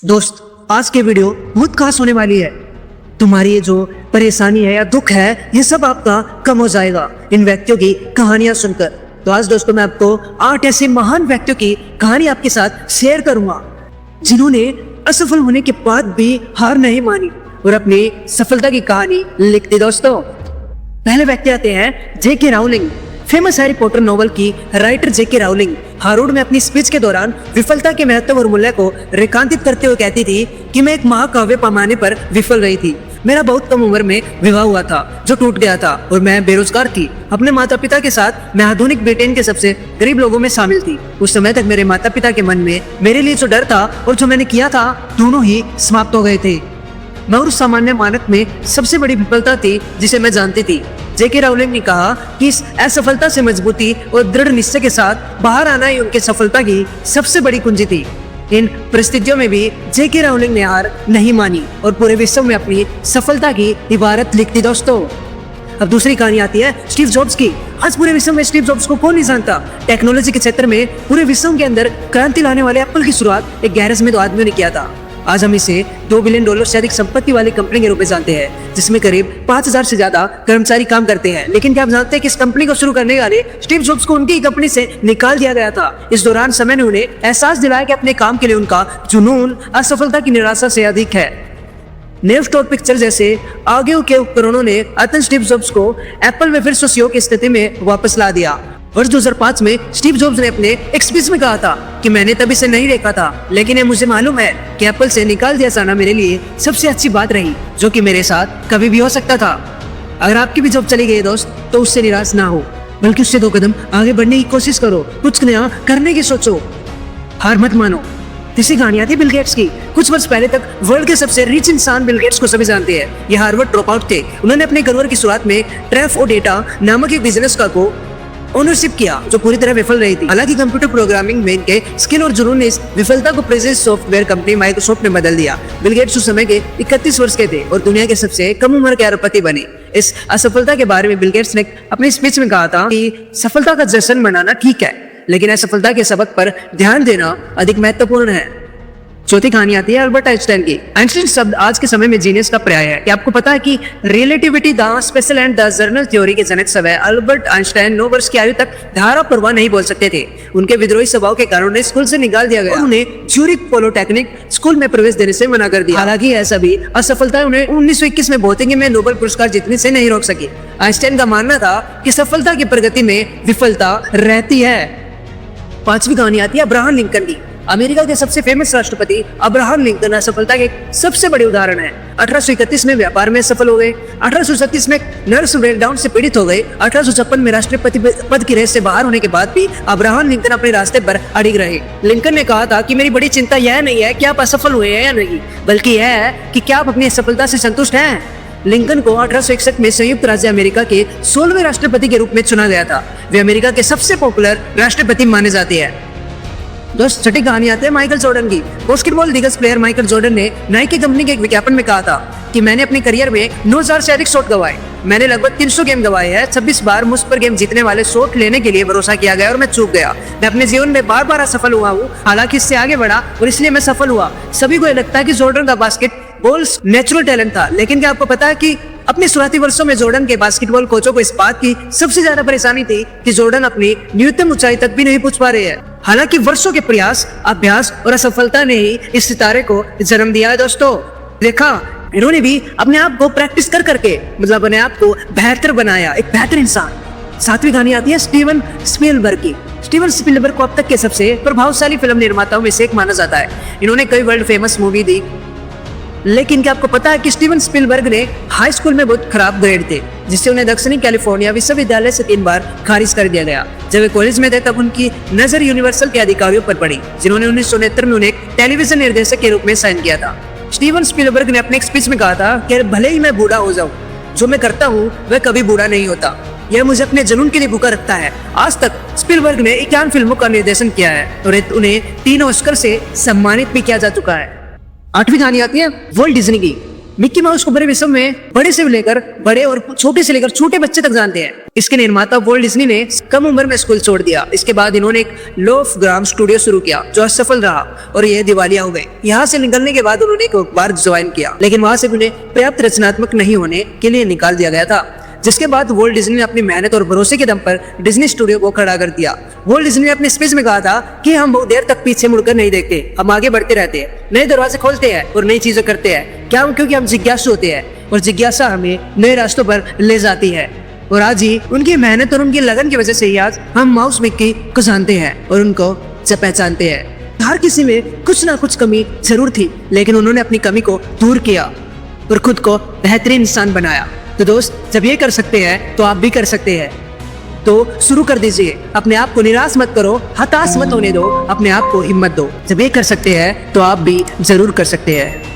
दोस्त, आज की वीडियो बहुत खास होने वाली है। तुम्हारी ये जो परेशानी है या दुख है, ये सब आपका कम हो जाएगा इन व्यक्तियों की कहानियां सुनकर। तो आज दोस्तों मैं आपको 8 ऐसे महान व्यक्तियों की कहानी आपके साथ शेयर करूंगा जिन्होंने असफल होने के बाद भी हार नहीं मानी और अपनी सफलता की कहानी लिख दी। दोस्तों, पहले व्यक्ति आते हैं J K Rowling. Famous Harry Potter novel की राइटर जेके राउलिंग हार्वर्ड में अपनी स्पीच के दौरान विफलता के महत्व और मूल्य को रेखांकित करते हुए कहती थी कि मैं एक महाकाव्य पैमाने पर विफल रही थी। मेरा बहुत कम उम्र में विवाह हुआ था जो टूट गया था और मैं बेरोजगार थी। अपने माता पिता के साथ मैं आधुनिक ब्रिटेन के सबसे गरीब लोगों में शामिल थी। उस समय तक मेरे माता पिता के मन में मेरे लिए जो डर था और जो मैंने किया था, दोनों ही समाप्त हो गए थे। मैं उस सामान्य मानक में सबसे बड़ी विफलता थी जिसे मैं जानती थी। जेके राउलिंग ने कहा कि इस असफलता से मजबूती और दृढ़ निश्चय के साथ बाहर आना ही उनकी सफलता की सबसे बड़ी कुंजी थी। इन परिस्थितियों में भी जेके राउलिंग ने हार नहीं मानी और पूरे विश्व में अपनी सफलता की इबारत लिख दी। दोस्तों, अब दूसरी कहानी आती है स्टीव जॉब्स की। आज पूरे विश्व में स्टीव जॉब्स को कौन नहीं जानता। टेक्नोलॉजी के क्षेत्र में पूरे विश्व के अंदर क्रांति लाने वाले एप्पल की शुरुआत एक गैरेज में 2 आदमियों ने किया था। आज हम इसे $2 बिलियन से अधिक संपत्ति वाली कंपनी के रूप में जानते हैं, जिसमें करीब 5000 से ज्यादा कर्मचारी काम करते हैं। लेकिन क्या आप जानते हैं कि इस कंपनी को शुरू करने वाले स्टीव जॉब्स को उनकी कंपनी से निकाल दिया गया था। इस दौरान समय ने उन्हें एहसास दिलाया कि अपने काम के लिए उनका जुनून असफलता की निराशा से अधिक है। नेवस्टोर पिक्चर जैसे आगे के उपकरणों ने अतन स्टीव जॉब्स को एप्पल में फिर से सीईओ की स्थिति में वापस ला दिया। वर्ष 2005 में स्टीव जॉब्स ने अपने एक स्पीच में कहा था कि मैंने तभी से नहीं देखा था, लेकिन ये मुझे मालूम है कि एप्पल से निकाल दिया जाना मेरे लिए सबसे अच्छी बात रही जो कि मेरे साथ कभी भी हो सकता था। अगर आपकी भी जॉब चली गई दोस्त, तो उससे निराश ना हो, बल्कि उससे 2 कदम आगे बढ़ने की कोशिश करो, कुछ नया करने की सोचो, हार मत मानो। तीसरी कहानी आती है बिल गेट्स की। कुछ वर्ष पहले तक वर्ल्ड के सबसे रिच इंसान बिल गेट्स को सभी जानते हैं। ये हार्वर्ड ड्रॉप आउट थे। उन्होंने अपने करियर की शुरुआत में ट्रैफ ओ डेटा नामक एक बिजनेस को ओनरशिप किया जो पूरी तरह विफल रही थी। हालांकि कंप्यूटर प्रोग्रामिंग में इनके स्किल और जुनून ने इस विफलता को प्रेजेंस सॉफ्टवेयर कंपनी माइक्रोसॉफ्ट में बदल दिया। बिल गेट्स उस समय के 31 वर्ष के थे और दुनिया के सबसे कम उम्र के अरबपति बने। इस असफलता के बारे में बिल गेट्स ने अपनी स्पीच में कहा था कि सफलता का जश्न मनाना ठीक है, लेकिन असफलता के सबक पर ध्यान देना अधिक महत्वपूर्ण है। चौथी कहानी आती है अल्बर्ट आइंस्टाइन की। आइंस्टाइन शब्द आज के समय में जीनियस का पर्याय है। क्या आपको पता है कि relativity the special and the general theory के जनक सब है। अल्बर्ट आइंस्टाइन 9 वर्ष की आयु तक धारा प्रवाह नहीं बोल सकते थे। उनके विद्रोही स्वभाव के कारण उन्हें स्कूल से निकाल दिया गया और उन्हें ज्यूरिख पॉलिटेक्निक स्कूल में प्रवेश देने से मना कर दिया। हालांकि यह सभी असफलता उन्हें 1921 में भौतिकी में नोबेल पुरस्कार जीतने से नहीं रोक सकी। आइंस्टाइन का मानना था कि सफलता की प्रगति में विफलता रहती है। 5वीं कहानी आती है अब्राहम लिंकन की। अमेरिका के सबसे फेमस राष्ट्रपति अब्राहम लिंकन असफलता के सबसे बड़े उदाहरण है। 1831 में व्यापार में सफल हो गए, 1837 में नर्वस ब्रेकडाउन से पीड़ित हो गए, 1856 में राष्ट्रपति पद की रेस से बाहर होने के बाद भी अब्राहम लिंकन अपने रास्ते पर अड़िग रहे। लिंकन ने कहा था कि मेरी बड़ी चिंता यह नहीं है कि आप असफल हुए हैं या नहीं, बल्कि यह है कि क्या आप अपनी सफलता से संतुष्ट हैं। लिंकन को 1861 में संयुक्त राज्य अमेरिका के 16वें राष्ट्रपति के रूप में चुना गया था। वे अमेरिका के सबसे पॉपुलर राष्ट्रपति माने जाते हैं। दोस्त, छठी कहानी आते हैं माइकल जॉर्डन की। बास्केटबॉल दिग्गज प्लेयर माइकल जॉर्डन ने नाइकी कंपनी के एक विज्ञापन में कहा था कि मैंने अपने करियर में 9000 से अधिक शॉट गवाए। मैंने लगभग 300 गेम गवाए हैं। 26 बार मुझ पर गेम जीतने वाले शॉट लेने के लिए भरोसा किया गया और मैं चूक गया। मैं अपने जीवन में बार असफल हुआ हूँ, हालांकि इससे आगे बढ़ा और इसलिए मैं सफल हुआ। सभी को यह लगता है कि जॉर्डन का बास्केटबॉल नेचुरल टैलेंट था, लेकिन क्या आपको पता है कि अपने शुरुआती वर्षों में जॉर्डन के बास्केटबॉल कोचों को इस बात की सबसे ज्यादा परेशानी थी कि जॉर्डन अपनी न्यूनतम ऊंचाई तक भी नहीं पहुंच पा रहे हैं। हालांकि वर्षों के प्रयास, अभ्यास और असफलता ने ही इस सितारे को जन्म दिया है। दोस्तों, देखा, इन्होंने भी अपने आप को प्रैक्टिस कर करके मतलब अपने आप को बेहतर बनाया, एक बेहतर इंसान। 7वीं कहानी आती है स्टीवन स्पीलबर्ग की। स्टीवन स्पीलबर्ग को अब तक के सबसे प्रभावशाली फिल्म निर्माताओं में से एक माना जाता है। इन्होंने कई वर्ल्ड फेमस मूवी दी, लेकिन क्या आपको पता है कि स्टीवन स्पीलबर्ग ने हाई स्कूल में बहुत खराब ग्रेड थे, जिससे उन्हें दक्षिणी कैलिफोर्निया विश्वविद्यालय से 3 बार खारिज कर दिया गया। जब वे कॉलेज में थे तब उनकी नजर यूनिवर्सल के अधिकारियों पर पड़ी, जिन्होंने 1969 में उन्हें एक टेलीविजन निर्देशक के रूप में साइन किया था। स्टीवन स्पीलबर्ग ने अपने एक स्पीच में कहा था कि भले ही मैं बूढ़ा हो जाऊं, जो मैं करता हूं वह कभी बूढ़ा नहीं होता। यह मुझे अपने जुनून के लिए भूखा रखता है। आज तक स्पीलबर्ग ने 51 फिल्मों का निर्देशन किया है और उन्हें 3 ऑस्कर से सम्मानित भी किया जा चुका है। 8वीं कहानी आती है वॉल्ट डिज्नी की। मिक्की माउस को पूरे विश्व में बड़े से लेकर बड़े और छोटे से लेकर छोटे बच्चे तक जानते हैं। इसके निर्माता वॉल्ट डिज्नी ने कम उम्र में स्कूल छोड़ दिया। इसके बाद इन्होंने एक लोफ ग्राम स्टूडियो शुरू किया जो असफल रहा और ये दिवालिया हो गए। यहाँ से निकलने के बाद उन्होंने एक बार ज्वाइन किया, लेकिन वहां से उन्हें पर्याप्त रचनात्मक नहीं होने के लिए निकाल दिया गया था। जिसके बाद वॉल्ट डिज्नी ने अपनी मेहनत और भरोसे के दम पर डिज्नी स्टूडियो को खड़ा कर दिया। वॉल्ट डिज्नी ने अपने स्पीच में कहा था कि हम बहुत देर तक पीछे मुड़कर नहीं देखते, हम आगे बढ़ते रहते हैं, नए दरवाजे खोलते हैं और नई चीजें करते हैं। क्योंकि हम जिज्ञासु होते हैं और जिज्ञासा हमें नए रास्तों पर ले जाती है। और आज ही उनकी मेहनत और उनकी लगन की वजह से ही आज हम माउस मिक्की को जानते हैं और उनको पहचानते हैं। हर किसी में कुछ ना कुछ कमी जरूर थी, लेकिन उन्होंने अपनी कमी को दूर किया और खुद को बेहतरीन इंसान बनाया। तो दोस्त, जब ये कर सकते हैं तो आप भी कर सकते हैं। तो शुरू कर दीजिए। अपने आप को निराश मत करो, हताश मत होने दो, अपने आप को हिम्मत दो। जब ये कर सकते हैं तो आप भी जरूर कर सकते हैं।